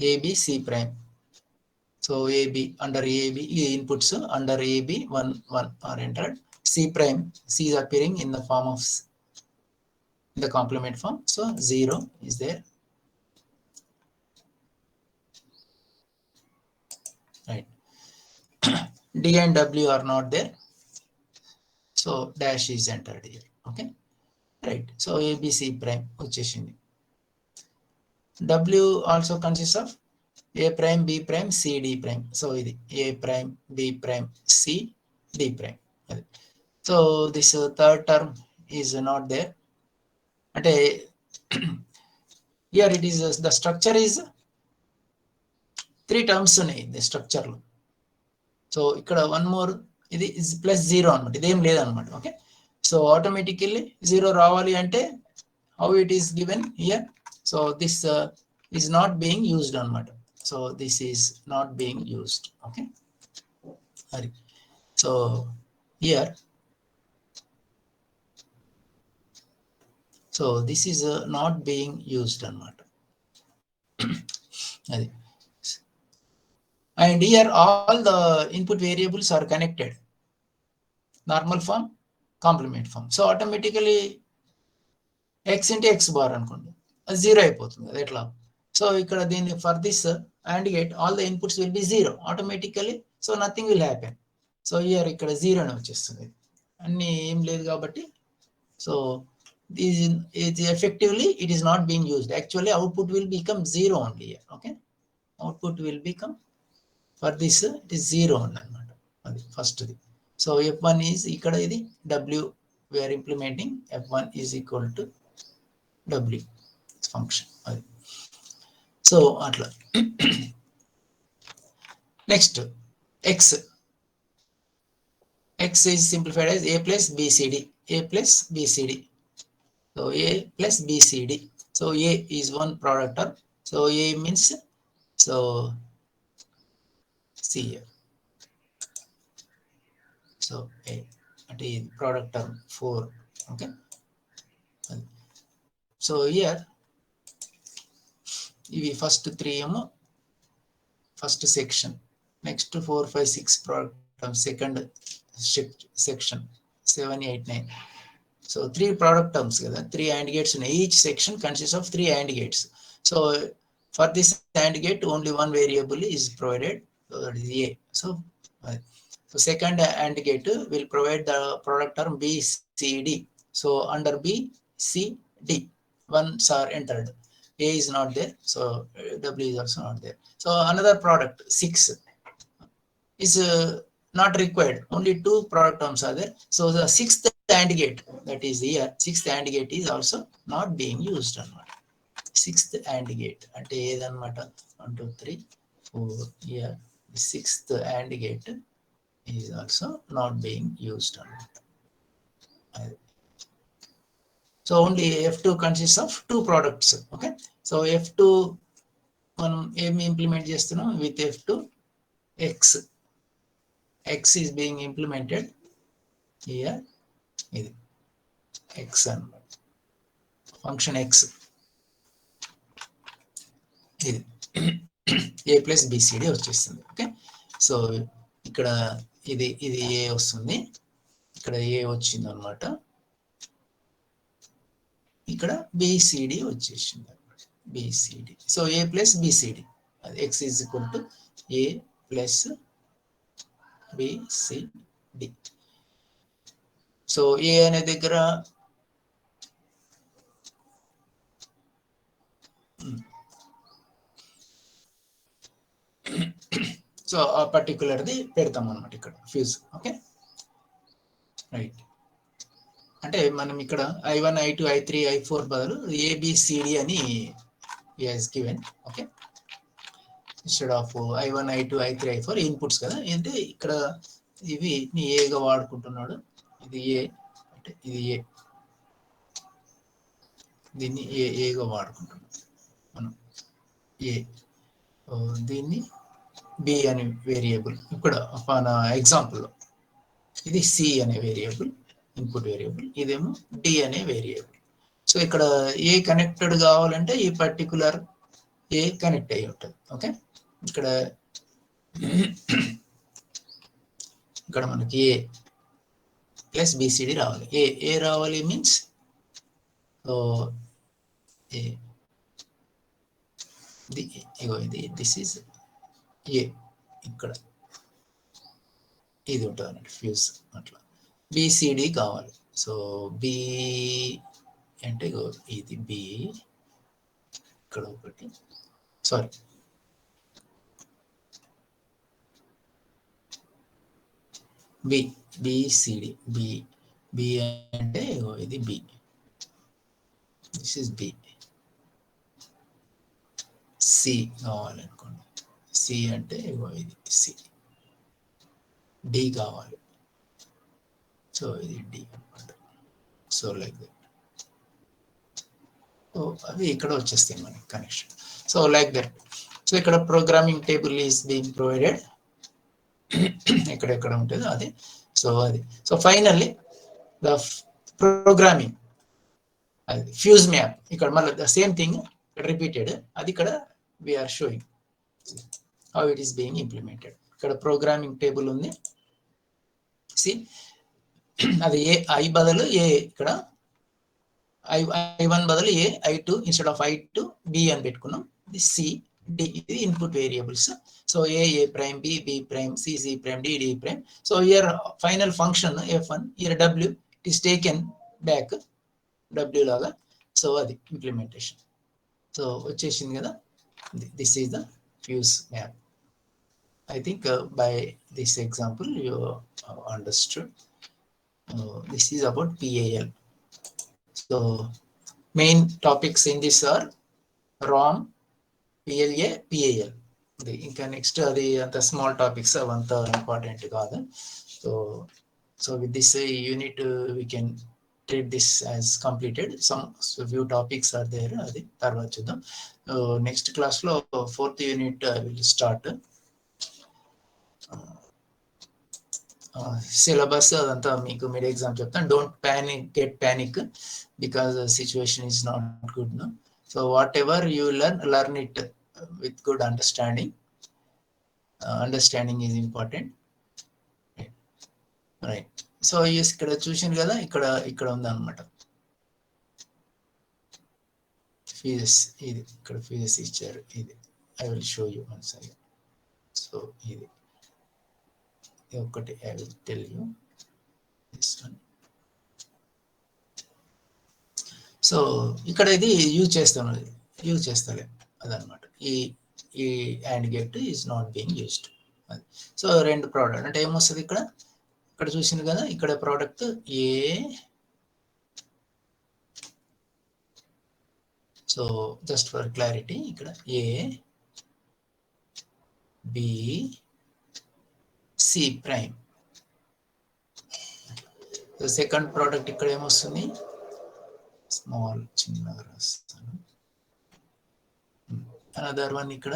A, B, C prime. So A, B, under A, B, inputs under A, B, 1, 1 are entered. C prime, C is appearing in the form of the complement form. So 0 is there. Right. D and W are not there. So dash is entered here. Okay. Right. So A, B, C prime వచ్చేసింది. W also consists of A prime, B prime, C, D prime. So A prime, B prime, C, D prime. So this third term is not there. And here it is, the structure is 3 terms in the structure. So ikkada one more, ఇది is plus 0 అన్నమాట, ఇదేం లేదన్నమాట. Okay, so automatically 0 రావాలి అంటే how it is given here. So this is not being used అన్నమాట. So this is not being used. Okay, so here, so this is not being used అన్నమాట. And here all the input variables are connected. Normal form, complement form. So automatically x into x bar అనుకోండి, 0 అయిపోతుంది కదా ఎట్లా. So ఇక్కడ దీన్ని for this and gate all the inputs will be 0 automatically. So nothing will happen. So here ఇక్కడ 0 అని వచ్చేస్తుంది, అన్ని ఏం లేదు కాబట్టి. So effectively it is not being used. Actually output will become 0 only here. Okay, output will become, for this it is 0 అన్నమాట. అది first the. So F1 is ఇక్కడ ఇది W we are implementing. F1 is equal to W function. So atla. Next, x is simplified as A plus BCD. A plus BCD. So A plus BCD. So A is one product term. So A means, so see here. So A, that is product term 4. Okay. So here, ఇవి first 3 ఏమో first section, next 4, 5, 6 product terms second section 7, 8, 9. So 3 product terms కదా, 3 AND gates ఉన్నాయి. Each section consists of 3 AND gates. So for this AND gate only one variable is provided, so that is A. So second AND gate will provide the product term B, C, D. So under B, C, D, ones are entered. A is not there, so W is also not there. So another product 6 is not required. Only 2 product terms are there. So the 6th AND gate, that is here, 6th AND gate is also not being used. 6th AND gate ante edanamata 1, 2, 3, 4. Here the 6th AND gate is also not being used. So only F2 consists of 2 products. Okay, so F2 మనం ఏమి implement చేస్తున్నాం with F2, x is being implemented here. ఇది X అన్నమాట, function X ఇది ఏ plus BCD వచ్చేస్తుంది. Okay, so ఇక్కడ ఇది ఏ వస్తుంది, ఇక్కడ ఏ వచ్చింది అనమాట, ఇక్కడ బిసిడి వచ్చేసింది అనమాట, BCD. So A plus BCD, అది X is equal to A plus BCD. So A అనే దగ్గర సో ఆ పర్టికులర్ది పెడతాం అనమాట ఇక్కడ ఫ్యూజ్. ఓకే రైట్, అంటే మనం ఇక్కడ I1 I2 I3 I4 బదులు ABCD అని is given. Okay, instead of I1 I2 I3 I4 inputs కదా, అంటే ఇక్కడ ఇవి ఏగా వాడుకుంటున్నాడు, ఇది ఏ అంటే ఇది ఏ, దీన్ని ఏగా వాడుకుంటున్నాం మనం ఏ, దీన్ని బి అనే వేరియబుల్, ఇక్కడ మన ఎగ్జాంపుల్లో ఇది సి అనే వేరియబుల్, ఇన్పుట్ వేరియబుల్, ఇదేమో డి అనే వేరియబుల్. సో ఇక్కడ ఏ కనెక్టెడ్ కావాలంటే ఈ పర్టికులర్ ఏ కనెక్ట్ అయ్యి ఉంటుంది. ఓకే, ఇక్కడ ఇక్కడ మనకి ఏ ప్లస్ బిసిడి రావాలి, ఏ రావాలి మీన్స్ ఇగో ఇది దిస్ ఈజ్ ఏ, ఇక్కడ ఇది ఉంటుంది అన్నట్టు ఫ్యూజ్ అట్లా. బిసిడి కావాలి, సో బి అంటే ఇది బి, ఇక్కడ ఒకటి, సారీ బి, బిసిడి, బి అంటే ఇది B, this is B. C కావాలనుకోండి, సి అంటే ఇది సి, డి కావాలి, సో ఇది డి అనమాట. సో లైక్ దట్, సో అవి ఇక్కడ వచ్చేస్తాయి మనకి connection. So like that, so ఇక్కడ programming table is being provided, ఎక్కడెక్కడ ఉంటుందో అది. సో అది, సో ఫైనల్లీ ద ప్రోగ్రామింగ్ అది ఫ్యూజ్ మ్యాప్, ఇక్కడ మళ్ళీ ద సేమ్ థింగ్ రిపీటెడ్, అది ఇక్కడ we're showing how it is being implemented. ఇక్కడ ప్రోగ్రామింగ్ టేబుల్ ఉంది, సి అది ఏ ఐ బదులు ఏ, ఇక్కడ I1 బదులు ఏ, I2 instead of I2 B అని పెట్టుకున్నాం, ఇది సి డి, ఇది input variables. So A prime, B prime, C prime, D prime. So here final function F1, here W it is taken back W లాగా. So అది implementation. So వచ్చేసింది కదా, this is the fuse map. I think by this example you understood. This is about PAL. So main topics in this are ROM, PLA, PAL. ఇంకా next అది అంత small topics, అవంత important కాదు. So with this unit we can treat this as completed. Some few topics are there, అది తర్వాత చూద్దాం. Next క్లాస్లో 4th unit will start. Syllabus అదంతా మీకు మిడ్ ఎగ్జామ్ చెప్తాను. Don't get panic because situation is not good. So what ever you learn it with good understanding. Understanding is important, right? So ఇక్కడ చూసాను కదా, ఇక్కడ ఉందన్నమాట ఫీజెస్. ఇది ఇక్కడ ఫీజెస్ ఇచ్చారు, ఇది I will show you once again. So ఇది ఒకటి I will tell you this one. So ఇక్కడ ఇది యూజ్ చేస్తలే అదనమాట. ఈ and gate is not being used. So రెండు ప్రోడక్ట్ అంటే ఏమొస్తుంది, ఇక్కడ చూసింది కదా, ఇక్కడ product A, so just for clarity ఇక్కడ A B C prime. Second product ఇక్కడ ఏమొస్తుంది, స్మాల్ చిన్నగా రాస్తాను. అనదర్ వన్ ఇక్కడ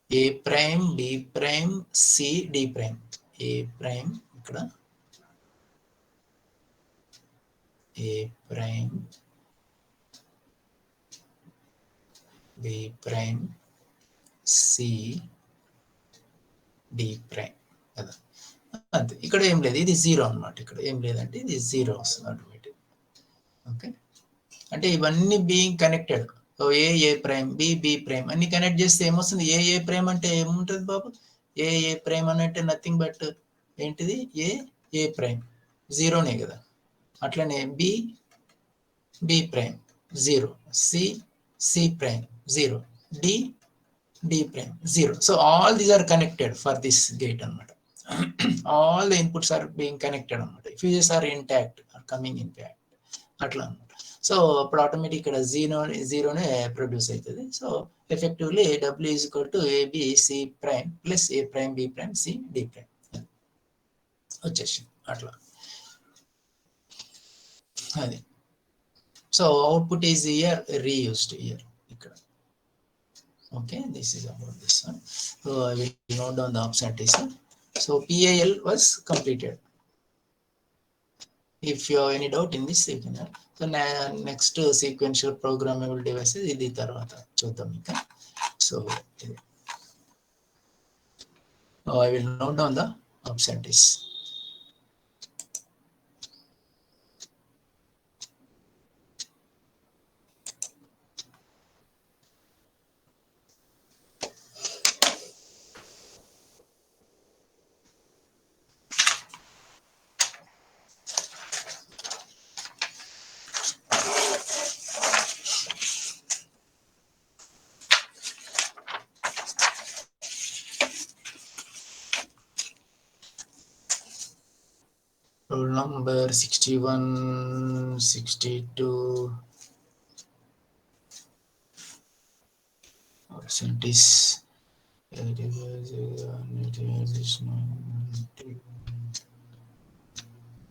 A prime B prime C D prime. A prime ఇక్కడ A prime, B prime, C, D prime కదా. అంతే, ఇక్కడ ఏం లేదు, ఇది జీరో అనమాట. ఇక్కడ ఏం లేదంటే ఇది జీరో వస్తుంది ఆటోమేటిక్. ఓకే, అంటే ఇవన్నీ బీయింగ్ కనెక్టెడ్. ఏ ప్రైమ్, బి ప్రైమ్ అన్ని కనెక్ట్ చేస్తే ఏమొస్తుంది? ఏ ప్రైమ్ అంటే ఏముంటుంది బాబు? ఏ ప్రైమ్ అని అంటే నథింగ్ బట్ ఏంటిది? ఏ ప్రైమ్ జీరోనే కదా. అట్లనే B prime zero, C prime zero, D prime 0. So all these are connected for this gate అనమాట. All the inputs are being connected అనమాట. Fuses are intact, are coming intact అట్లా అనమాట. So అప్పుడు automatic ఇక్కడ జీరోనే ప్రొడ్యూస్ అవుతుంది. So effectively W is equal to A B C prime plus A prime B prime C D prime వచ్చేసి అట్లా అది. So output is here reused here ఇక్కడ. Okay, this is about this one. So I will note down the absentees. So PAL was completed. If you have any doubt in this, you can have. So next sequential programmable devices ఇది తర్వాత చూద్దాం ఇంకా. So I will note down the absentees. Roll number 61, 62. Absentees.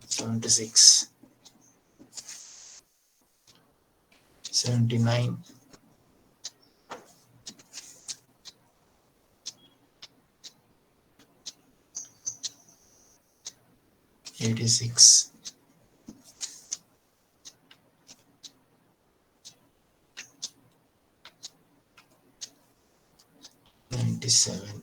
76, 79, 86, 97,